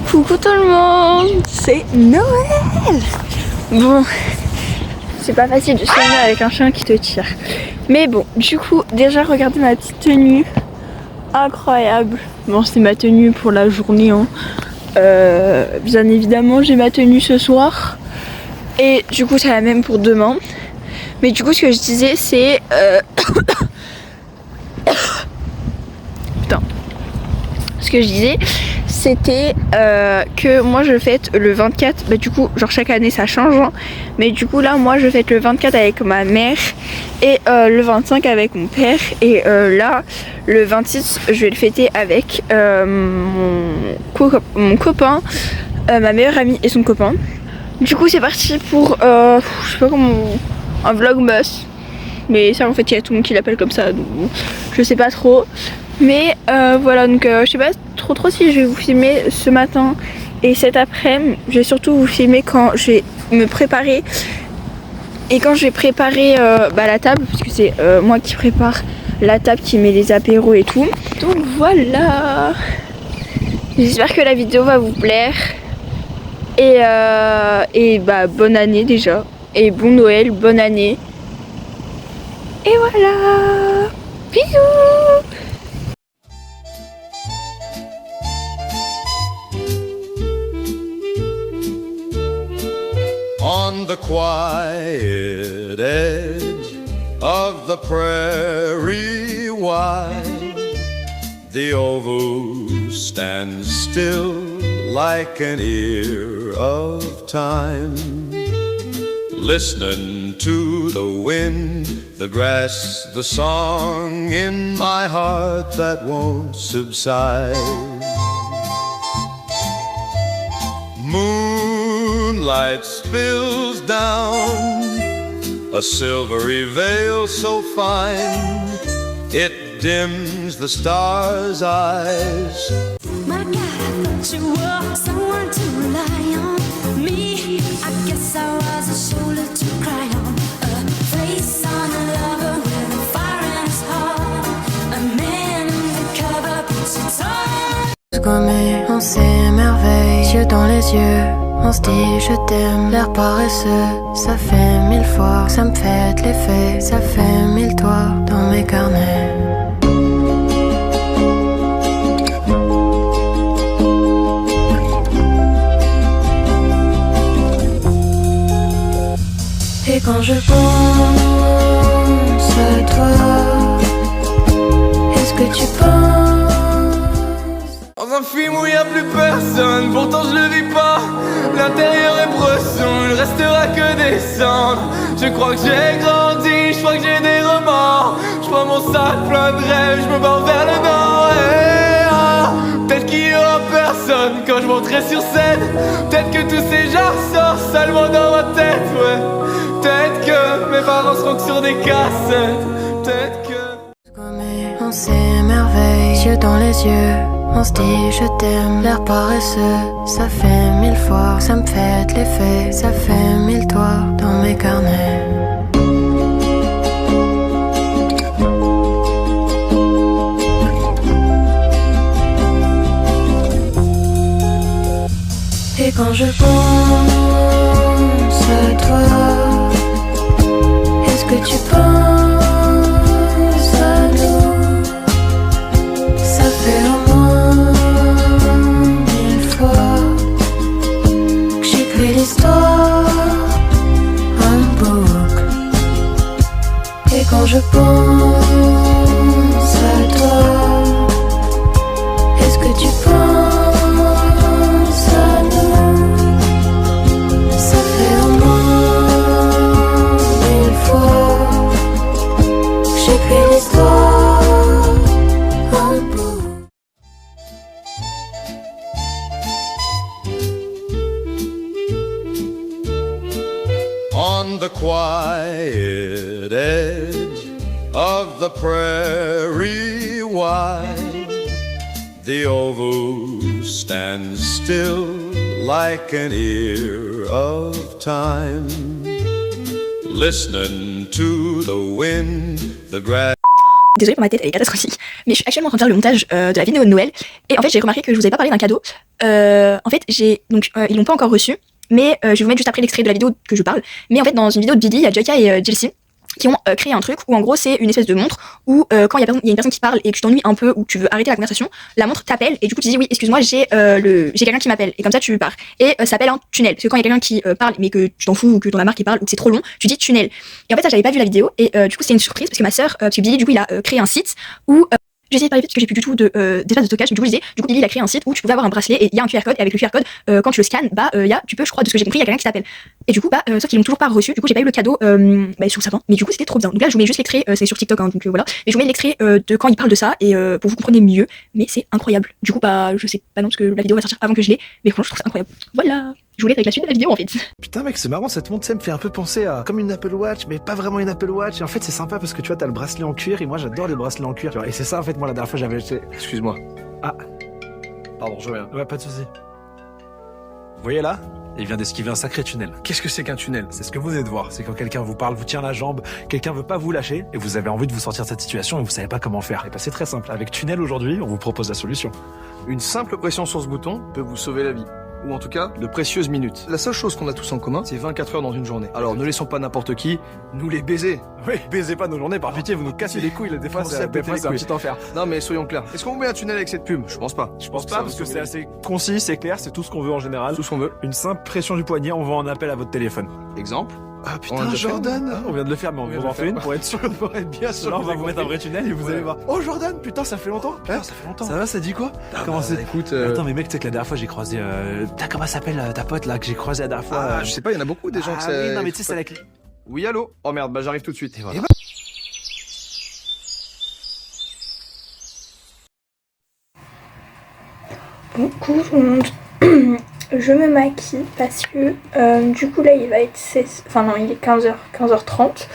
Coucou tout le monde, c'est Noël. Bon, c'est pas facile de se promener avec un chien qui te tire. Mais bon, du coup, déjà regardez ma petite tenue. Incroyable. Bon, c'est ma tenue pour la journée. Hein. Bien évidemment, j'ai ma tenue ce soir. Et du coup, c'est la même pour demain. Mais du coup, ce que je disais, c'est... Putain. Ce que je disais, c'était que moi je fête le 24, bah du coup genre chaque année ça change hein, mais du coup là moi je fête le 24 avec ma mère et le 25 avec mon père et là le 26 je vais le fêter avec mon copain, ma meilleure amie et son copain. Du coup c'est parti pour je sais pas comment, un vlogmas, mais ça en fait il y a tout le monde qui l'appelle comme ça donc je sais pas trop. Mais voilà, donc je sais pas trop si je vais vous filmer ce matin et cet après-midi. Je vais surtout vous filmer quand je vais me préparer et quand je vais préparer la table, puisque c'est moi qui prépare la table, qui met les apéros et tout. Donc voilà, j'espère que la vidéo va vous plaire et bah bonne année déjà et bon Noël, bonne année et voilà, bisous. On the quiet edge of the prairie wide, the oval stands still like an ear of time, listening to the wind, the grass, the song in my heart that won't subside. Moonlight spills down a silvery veil so fine it dims the stars' eyes. My God, I thought you were someone to rely on. Me, I guess I was a shoulder to cry on. A face on a lover with a fire in his heart. A man undercover puts it on. Comme on s'émerveille, yeux dans les yeux. On se dit je t'aime, l'air paresseux. Ça fait 1000 fois que ça me fait de l'effet. Ça fait 1000 toits dans mes carnets. Et quand je pense à toi, est-ce que tu penses? un film où y a plus personne, pourtant je le vis pas. L'intérieur est bresson, il restera que des cendres. Je crois que j'ai grandi, je crois que j'ai des remords. Je prends mon sac plein de rêves, je me barre vers le nord. Peut-être qu'il y aura personne quand je monterai sur scène. Peut-être que tous ces gens sortent seulement dans ma tête, ouais. Peut-être que mes parents seront que sur des cassettes. Peut-être que... On s'émerveille, yeux dans les yeux. On se dit je t'aime, l'air paresseux. Ça fait 1000 fois que ça me fait l'effet. Ça fait 1000 toits dans mes carnets. Et quand je pense à toi, est-ce que tu penses à nous? Ça fait au moins 1000 fois que j'écris l'histoire en boucle. Et quand je pense à toi, est-ce que tu penses à nous? Ça fait au moins 1000 fois que j'écris l'histoire en boucle. On the quiet edge of the prairie wide, the oval stands still like an ear of time, listening to the wind, the grass. Désolée pour ma tête, elle est catastrophique, mais je suis actuellement en train de faire le montage de la vidéo de Noël, et en fait j'ai remarqué que je vous avais pas parlé d'un cadeau. En fait ils l'ont pas encore reçu, mais je vais vous mettre juste après l'extrait de la vidéo que je parle. Mais en fait dans une vidéo de Billy, il y a Joyka et Chelsea qui ont créé un truc où en gros c'est une espèce de montre où quand il y a une personne qui parle et que tu t'ennuies un peu ou que tu veux arrêter la conversation, la montre t'appelle et du coup tu dis oui excuse-moi j'ai quelqu'un qui m'appelle et comme ça tu pars et ça s'appelle un tunnel parce que quand il y a quelqu'un qui parle mais que tu t'en fous ou que t'en as marre qui parle ou que c'est trop long tu dis tunnel. Et en fait ça j'avais pas vu la vidéo et du coup c'était une surprise parce que ma sœur parce que Billy du coup il a créé un site où j'ai essayé de parler vite parce que j'ai plus du tout d'espace de stockage. Du coup, Billy il a créé un site où tu pouvais avoir un bracelet et il y a un QR code. Et avec le QR code, quand tu le scannes, tu peux, je crois, de ce que j'ai compris, il y a quelqu'un qui t'appelle. Et du coup, sauf qu'ils l'ont toujours pas reçu. Du coup, j'ai pas eu le cadeau sur le sapin. Mais du coup, c'était trop bien. Donc là, je vous mets juste l'extrait. C'est sur TikTok, hein, donc voilà. Mais je vous mets l'extrait de quand il parle de ça et pour que vous compreniez mieux. Mais c'est incroyable. Du coup, je sais pas non parce que la vidéo va sortir avant que je l'ai. Mais franchement, je trouve ça incroyable. Voilà. Je voulais avec la suite de la vidéo en fait. Putain mec c'est marrant, cette montre ça me fait un peu penser à comme une Apple Watch mais pas vraiment une Apple Watch et en fait c'est sympa parce que tu vois t'as le bracelet en cuir et moi j'adore les bracelets en cuir tu vois. Et c'est ça en fait moi la dernière fois j'avais acheté. Excuse-moi. Ah pardon je reviens. Ouais pas de soucis. Vous voyez là, il vient d'esquiver un sacré tunnel. Qu'est-ce que c'est qu'un tunnel? C'est ce que vous venez de voir, c'est quand quelqu'un vous parle, vous tient la jambe, quelqu'un veut pas vous lâcher et vous avez envie de vous sortir de cette situation et vous savez pas comment faire. Et bah c'est très simple, avec Tunnel aujourd'hui on vous propose la solution. Une simple pression sur ce bouton peut vous sauver la vie. Ou en tout cas, de précieuses minutes. La seule chose qu'on a tous en commun, c'est 24 heures dans une journée. Alors ne laissons pas n'importe qui nous les baiser. Oui, baisez pas nos journées, par pitié, vous nous cassez les couilles, là, des fois c'est un petit enfer. Non mais soyons clairs. Est-ce qu'on vous met un tunnel avec cette pub? Je pense pas. Je pense pas parce que c'est assez concis, c'est clair, c'est tout ce qu'on veut en général. Tout ce qu'on veut. Une simple pression du poignet, on va en appel à votre téléphone. Exemple. Ah putain, Jordan! On vient de le faire, mais on va en faire une pour être sûr, bien sûr. Là, on va vous mettre un vrai tunnel et vous allez voir. Oh Jordan, putain, ça fait longtemps! Ça fait longtemps. Ça va, ça dit quoi? Comment c'est? Écoute, attends, mais mec, tu sais que la dernière fois j'ai croisé. Comment s'appelle ta pote là que j'ai croisé la dernière fois? Ah, je sais pas, il y en a beaucoup des gens que c'est. Oui, non, mais tu sais, c'est la clé. Oui, allô? Oh merde, bah j'arrive tout de suite. Et voilà. Coucou tout le monde. Je me maquille parce que du coup là il va être 16... Enfin non il est 15h30.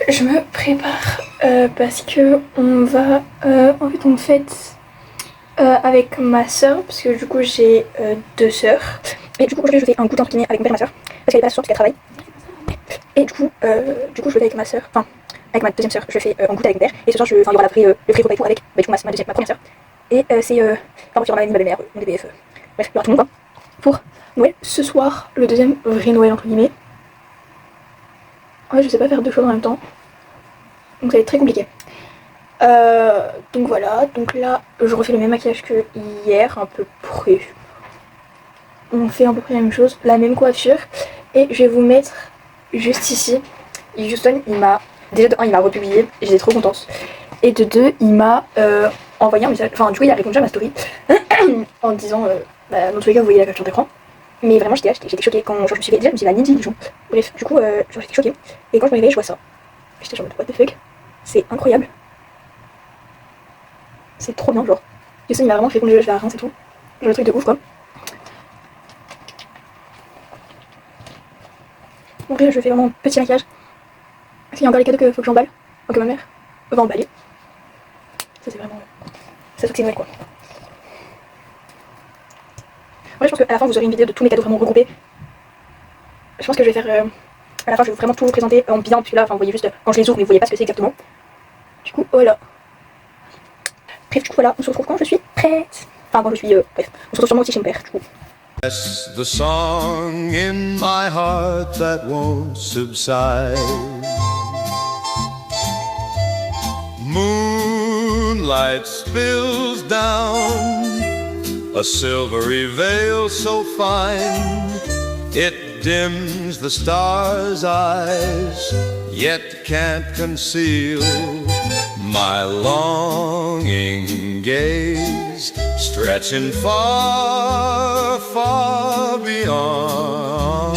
Je me prépare parce que on va... en fait on fête avec ma soeur parce que du coup j'ai 2 sœurs. Et du coup aujourd'hui je fais un goûter entre guillemets avec mon père et ma soeur parce qu'elle est pas sûre parce qu'elle travaille. Et du coup je le fais avec ma soeur, enfin avec ma deuxième soeur je fais un goûter avec mon père. Et ce soir il y aura le prix repas et tout avec du coup, ma première soeur. Et c'est enfin il y aura ma belle-mère, mon DBF, bref il y aura tout le monde quoi. Pour Noël. Ce soir, le deuxième vrai Noël entre guillemets. Ouais, je sais pas faire 2 choses en même temps. Donc ça va être très compliqué. Donc voilà, donc là je refais le même maquillage que hier, à peu près. On fait à peu près la même chose, la même coiffure. Et je vais vous mettre juste ici. Et Houston, il m'a... Déjà de 1, il m'a republié, et j'étais trop contente. Et de 2, il m'a envoyé un message, enfin du coup il a répondu à ma story en disant bah, dans tous les cas vous voyez la capture d'écran. Mais vraiment j'étais choquée quand genre, je me suis fait, déjà je me suis fait la Ninja Dijon. Bref, du coup genre j'étais choquée. Et quand je me réveille je vois ça. J'étais genre what the fuck. C'est incroyable. C'est trop bien genre. Et ça il m'a vraiment fait conduire, je vais à Reims et tout. Genre le truc de ouf quoi. Bon après je fais vraiment petit maquillage. Parce qu'il y a encore les cadeaux qu'il faut que j'emballe. Enfin que ma mère va emballer. Ça c'est vraiment... ça se que c'est Noël quoi. Ouais, je pense qu'à la fin vous aurez une vidéo de tous mes cadeaux vraiment regroupés. Je pense que je vais faire... à la fin je vais vraiment tout vous présenter en bien, puis là enfin, vous voyez juste quand je les ouvre mais vous voyez pas ce que c'est exactement. Du coup voilà. Bref du coup voilà, on se retrouve quand je suis prête. Enfin quand je suis... bref, on se retrouve sûrement aussi chez mon père du coup. That's the song in my heart that won't subside. Moonlight spills down a silvery veil so fine it dims the stars' eyes, yet can't conceal my longing gaze, stretching far, far beyond.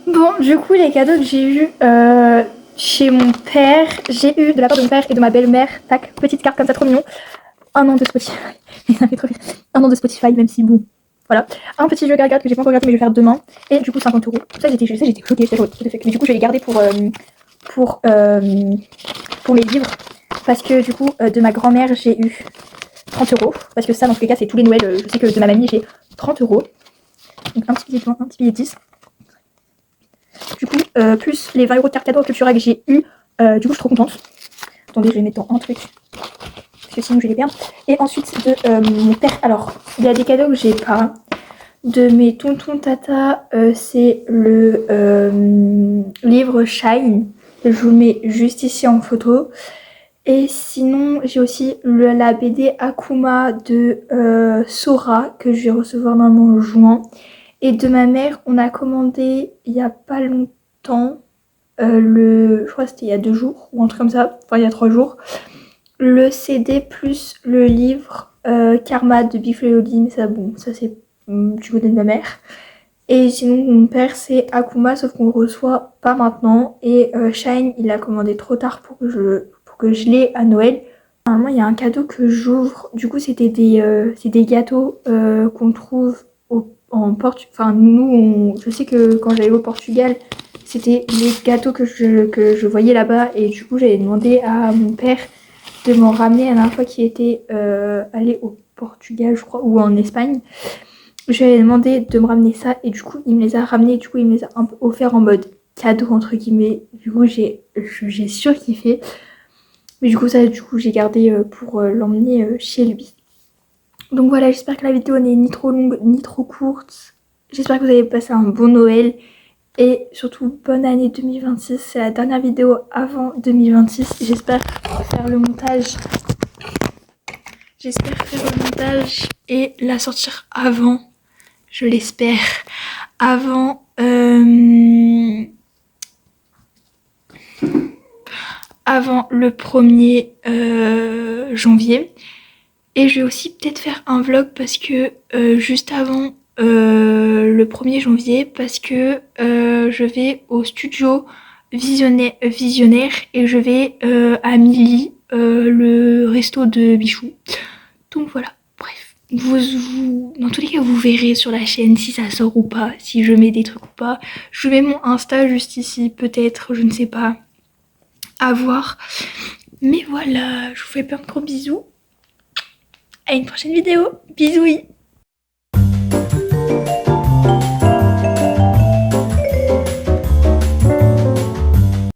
Bon, du coup, les cadeaux que j'ai eu chez mon père, j'ai eu de la part de mon père et de ma belle-mère, tac, petite carte comme ça, trop mignon. 1 an de Spotify, ça fait trop rire. 1 an de Spotify, même si bon, voilà. Un petit jeu gargade que j'ai pas encore regardé mais je vais faire demain. Et du coup 50 €. Ça j'étais choquée, mais du coup je vais les garder pour mes livres. Parce que du coup de ma grand-mère j'ai eu 30 €. Parce que ça dans tous les cas c'est tous les Noëls, je sais que de ma mamie j'ai 30 €. Donc un petit billet de 20, un petit billet de 10. Du coup, plus les 20 € de carte cadeau à Cultura que j'ai eu, du coup je suis trop contente. Attendez, je vais mettre dans un truc, parce que sinon je vais les perdre. Et ensuite de mon père, alors il y a des cadeaux que j'ai pas. De mes tontons tata, c'est le livre Shine, je vous le mets juste ici en photo. Et sinon j'ai aussi la BD Akuma de Sora, que je vais recevoir normalement en juin. Et de ma mère, on a commandé il y a pas longtemps, je crois que c'était il y a 2 jours, ou un truc comme ça, enfin il y a 3 jours, le CD plus le livre Karma de Big Flo et Oli, mais ça bon, ça c'est du côté de ma mère. Et sinon mon père c'est Akuma, sauf qu'on le reçoit pas maintenant. Et Shine, il a commandé trop tard pour que je l'ai à Noël. Normalement il y a un cadeau que j'ouvre, du coup c'était des gâteaux qu'on trouve en Portugal. Enfin nous, je sais que quand j'allais au Portugal, c'était les gâteaux que je voyais là-bas. Et du coup j'avais demandé à mon père de m'en ramener la dernière fois qu'il était allé au Portugal je crois, ou en Espagne. J'avais demandé de me ramener ça et du coup il me les a ramenés, du coup il me les a un peu offert en mode cadeau entre guillemets. Du coup j'ai surkiffé. Mais du coup ça j'ai gardé pour l'emmener chez lui. Donc voilà, j'espère que la vidéo n'est ni trop longue ni trop courte. J'espère que vous avez passé un bon Noël. Et surtout bonne année 2026. C'est la dernière vidéo avant 2026. J'espère faire le montage. Et la sortir avant. Je l'espère. Avant le 1er janvier. Et je vais aussi peut-être faire un vlog parce que juste avant le 1er janvier, parce que je vais au studio visionnaire et je vais à Milly, le resto de Bichou. Donc voilà, bref. Dans tous les cas, vous verrez sur la chaîne si ça sort ou pas, si je mets des trucs ou pas. Je mets mon Insta juste ici, peut-être, je ne sais pas. À voir. Mais voilà, je vous fais plein de gros bisous. À une prochaine vidéo. Bisous.